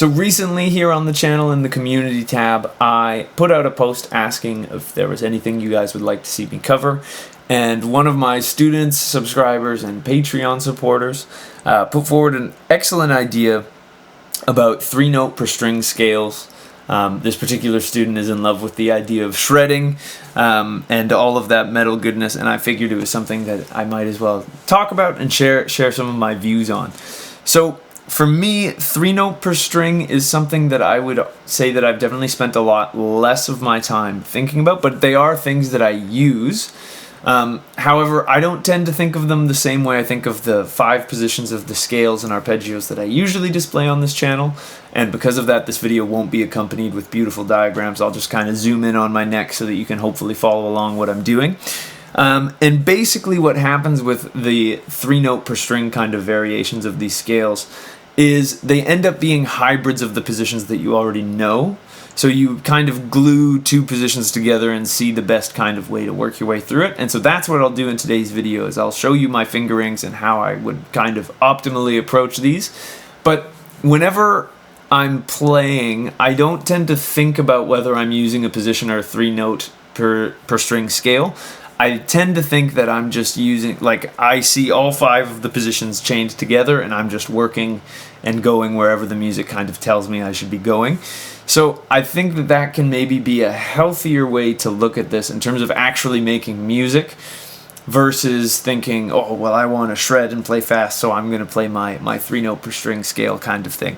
So recently here on the channel in the community tab, I put out a post asking if there was anything you guys would like to see me cover. And one of my students, subscribers, and Patreon supporters put forward an excellent idea about 3-note per string scales. This particular student is in love with the idea of shredding and all of that metal goodness, and I figured it was something that I might as well talk about and share some of my views on. So for me, 3-note per string is something that I would say that I've definitely spent a lot less of my time thinking about, but they are things that I use. However, I don't tend to think of them the same way I think of the 5 positions of the scales and arpeggios that I usually display on this channel, and because of that, this video won't be accompanied with beautiful diagrams. I'll just kind of zoom in on my neck so that you can hopefully follow along what I'm doing. And basically what happens with the 3-note per string kind of variations of these scales is they end up being hybrids of the positions that you already know. So you kind of glue 2 positions together and see the best kind of way to work your way through it. And so that's what I'll do in today's video, is I'll show you my fingerings and how I would kind of optimally approach these. But whenever I'm playing, I don't tend to think about whether I'm using a position or a 3-note per string scale. I tend to think that I'm just using, like, I see all 5 of the positions chained together and I'm just working and going wherever the music kind of tells me I should be going. So I think that that can maybe be a healthier way to look at this in terms of actually making music versus thinking, oh, well, I want to shred and play fast, so I'm going to play my 3-note per string scale kind of thing.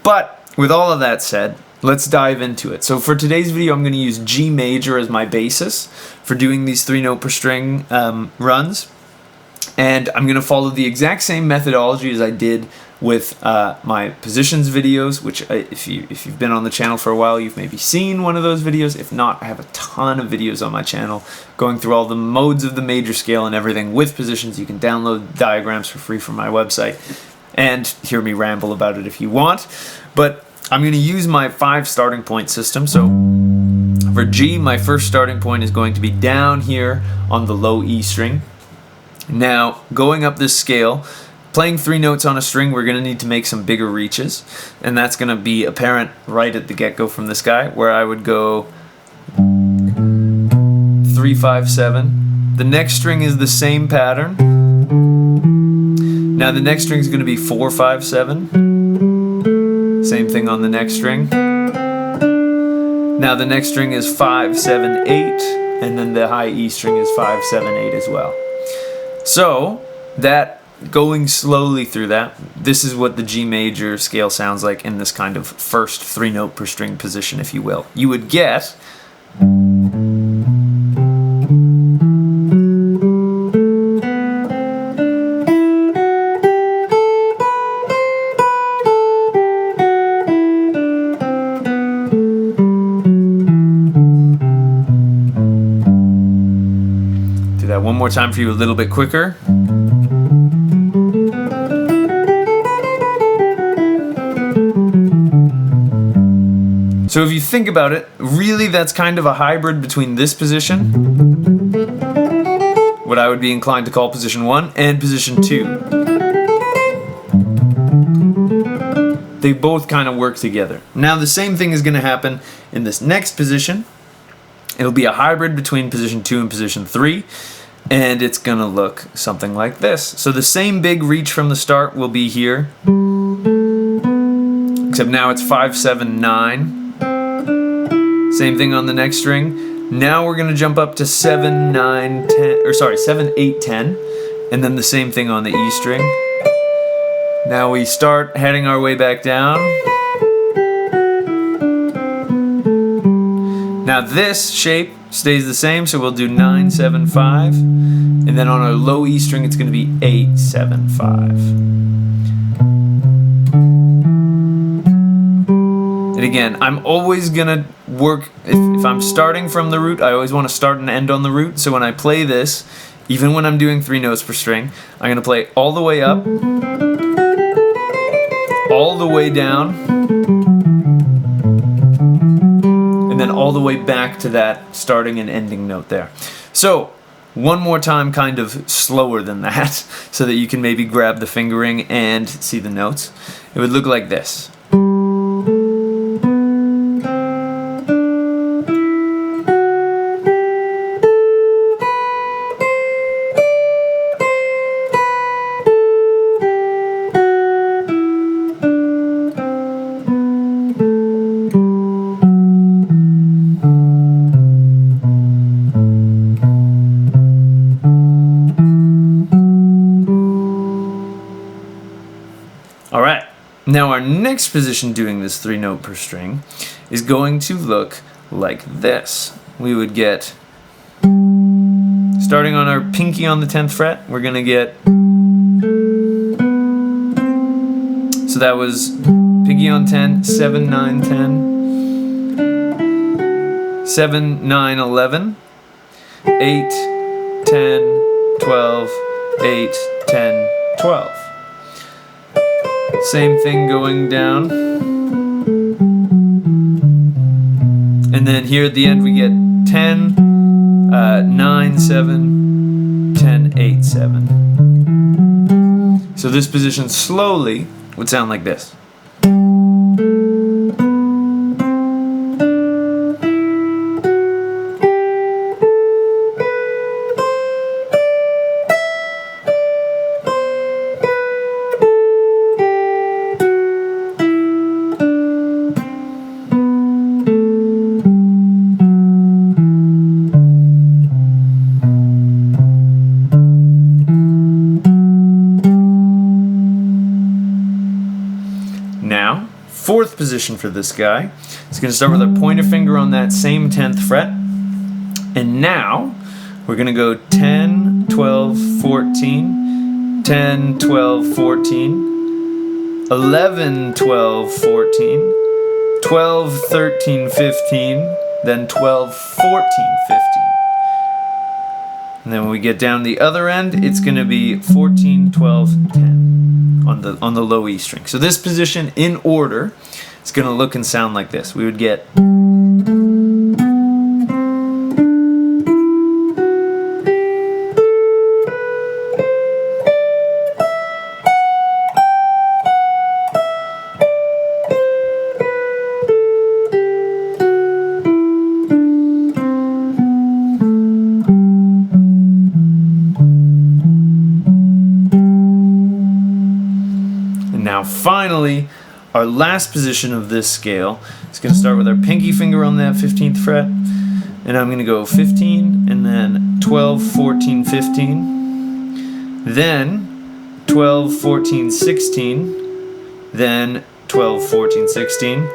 But with all of that said, let's dive into it. So for today's video, I'm going to use G major as my basis for doing these 3-note per string runs. And I'm going to follow the exact same methodology as I did with my positions videos, which if you've been on the channel for a while, you've maybe seen one of those videos. If not, I have a ton of videos on my channel going through all the modes of the major scale and everything with positions. You can download diagrams for free from my website and hear me ramble about it if you want. But I'm going to use my 5 starting point system. So for G, my first starting point is going to be down here on the low E string. Now, going up this scale, playing 3 notes on a string, we're going to need to make some bigger reaches, and that's going to be apparent right at the get-go from this guy, where I would go 3, 5, 7. The next string is the same pattern. Now the next string is going to be 4, 5, 7. Same thing on the next string. Now the next string is 5, 7, 8, and then the high E string is 5, 7, 8 as well. So that, going slowly through that, this is what the G major scale sounds like in this kind of first 3-note per string position, if you will. You would get one more time for you, a little bit quicker. So if you think about it, really that's kind of a hybrid between this position, what I would be inclined to call position 1, and position 2. They both kind of work together. Now the same thing is going to happen in this next position. It'll be a hybrid between position 2 and position 3. And it's going to look something like this. So the same big reach from the start will be here, except now it's 5, 7, 9. Same thing on the next string. Now we're going to jump up to 7, 9, 10, or sorry, 7, 8, 10, and then the same thing on the E string. Now we start heading our way back down. Now this shape stays the same, so we'll do 9, 7, 5, and then on our low E string it's going to be 8, 7, 5. And again, I'm always going to work, if I'm starting from the root, I always want to start and end on the root, so when I play this, even when I'm doing 3 notes per string, I'm going to play all the way up, all the way down, and then all the way back to that starting and ending note there. So one more time, kind of slower than that, so that you can maybe grab the fingering and see the notes. It would look like this. next position doing this 3 note per string is going to look like this. We would get, starting on our pinky on the 10th fret, we're going to get, so that was pinky on 10, 7, 9, 10, 7, 9, 11, 8, 10, 12, 8, 10, 12. Same thing going down. And then here at the end we get 10, 9, 7, 10, 8, 7. So this position slowly would sound like this. Now, 4th position for this guy. It's going to start with our pointer finger on that same 10th fret. And now, we're going to go 10, 12, 14, 10, 12, 14, 11, 12, 14, 12, 13, 15, then 12, 14, 15. And then when we get down the other end, it's going to be 14, 12, 10 on the low E string. So this position in order is going to look and sound like this. We would get, now finally, our last position of this scale is going to start with our pinky finger on that 15th fret, and I'm going to go 15, and then 12, 14, 15, then 12, 14, 16, then 12, 14, 16,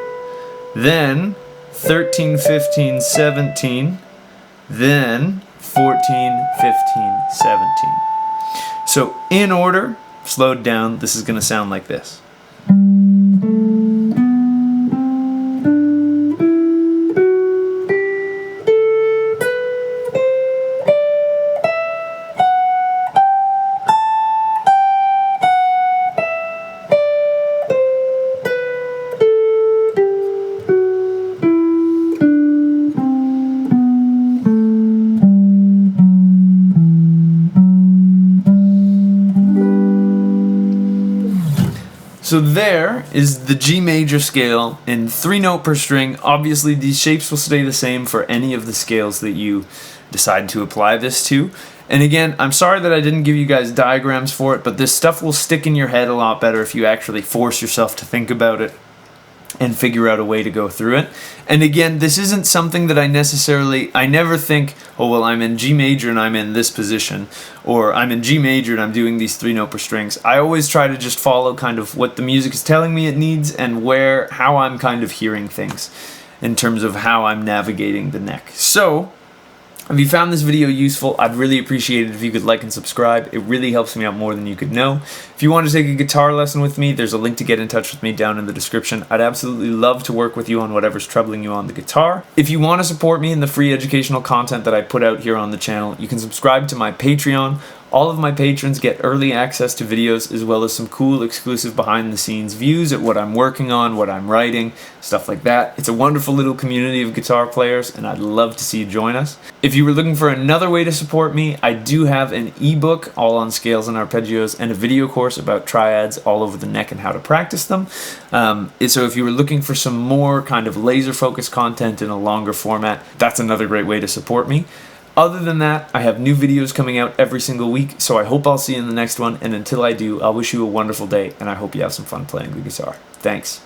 then 13, 15, 17, then 14, 15, 17. So in order, slowed down, this is going to sound like this. So there is the G major scale in 3 note per string. Obviously these shapes will stay the same for any of the scales that you decide to apply this to. And again, I'm sorry that I didn't give you guys diagrams for it, but this stuff will stick in your head a lot better if you actually force yourself to think about it and figure out a way to go through it. And again, this isn't something that I never think, oh well, I'm in G major and I'm in this position, or I'm in G major and I'm doing these 3 note per strings. I always try to just follow kind of what the music is telling me it needs and how I'm kind of hearing things in terms of how I'm navigating the neck. So, if you found this video useful, I'd really appreciate it if you could like and subscribe. It really helps me out more than you could know. If you want to take a guitar lesson with me, there's a link to get in touch with me down in the description. I'd absolutely love to work with you on whatever's troubling you on the guitar. If you want to support me in the free educational content that I put out here on the channel, you can subscribe to my Patreon. All of my patrons get early access to videos as well as some cool exclusive behind the scenes views at what I'm working on, what I'm writing, stuff like that. It's a wonderful little community of guitar players and I'd love to see you join us. If you were looking for another way to support me, I do have an ebook all on scales and arpeggios and a video course about triads all over the neck and how to practice them. So if you were looking for some more kind of laser focused content in a longer format, that's another great way to support me. Other than that, I have new videos coming out every single week, so I hope I'll see you in the next one, and until I do, I'll wish you a wonderful day, and I hope you have some fun playing the guitar. Thanks.